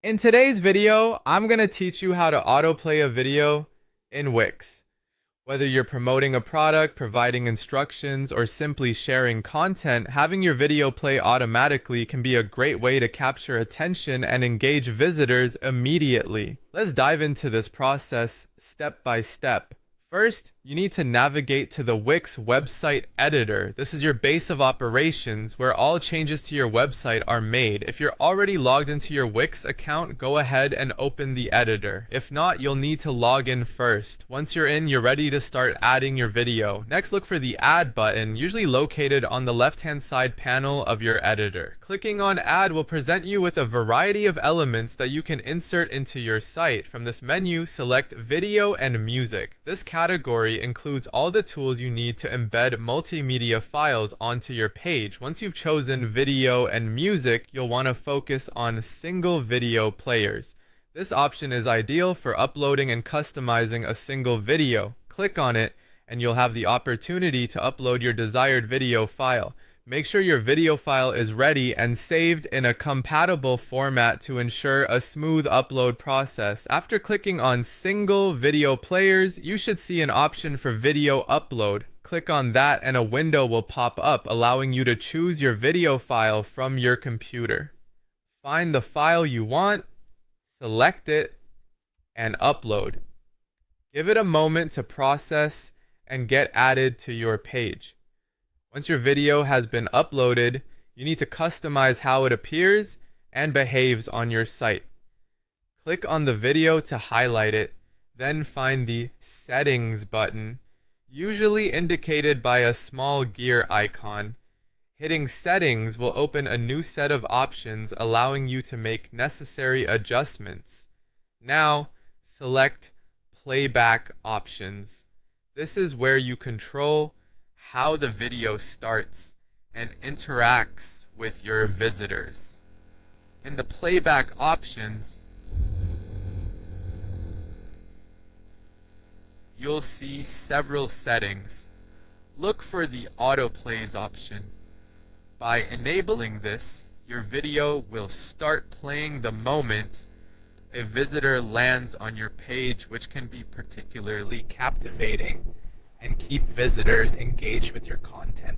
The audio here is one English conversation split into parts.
In today's video, I'm going to teach you how to autoplay a video in Wix. Whether you're promoting a product, providing instructions, or simply sharing content, having your video play automatically can be a great way to capture attention and engage visitors immediately. Let's dive into this process step by step. First, you need to navigate to the Wix website editor. This is your base of operations where all changes to your website are made. If you're already logged into your Wix account, go ahead and open the editor. If not, you'll need to log in first. Once you're in, you're ready to start adding your video. Next, look for the Add button, usually located on the left-hand side panel of your editor. Clicking on Add will present you with a variety of elements that you can insert into your site. From this menu, select Video and Music. This category includes all the tools you need to embed multimedia files onto your page. Once you've chosen video and music, you'll want to focus on single video players. This option is ideal for uploading and customizing a single video. Click on it and you'll have the opportunity to upload your desired video file. Make sure your video file is ready and saved in a compatible format to ensure a smooth upload process. After clicking on single video players, you should see an option for video upload. Click on that and a window will pop up, allowing you to choose your video file from your computer. Find the file you want, select it, and upload. Give it a moment to process and get added to your page. Once your video has been uploaded, you need to customize how it appears and behaves on your site. Click on the video to highlight it, then find the Settings button, usually indicated by a small gear icon. Hitting Settings will open a new set of options, allowing you to make necessary adjustments. Now, select Playback Options. This is where you control how the video starts and interacts with your visitors. In the playback options, you'll see several settings. Look for the autoplays option. By enabling this, your video will start playing the moment a visitor lands on your page, which can be particularly captivating and keep visitors engaged with your content.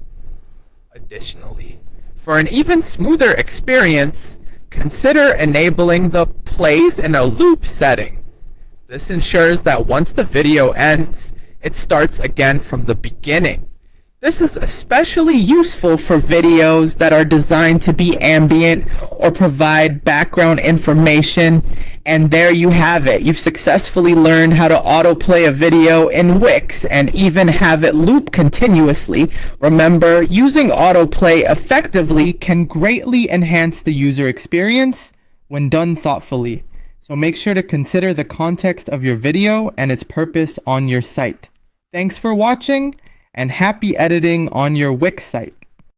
Additionally, for an even smoother experience, consider enabling the plays in a loop setting. This ensures that once the video ends, it starts again from the beginning. This is especially useful for videos that are designed to be ambient or provide background information. And there you have it. You've successfully learned how to autoplay a video in Wix and even have it loop continuously. Remember, using autoplay effectively can greatly enhance the user experience when done thoughtfully. So make sure to consider the context of your video and its purpose on your site. Thanks for watching, and happy editing on your Wix site.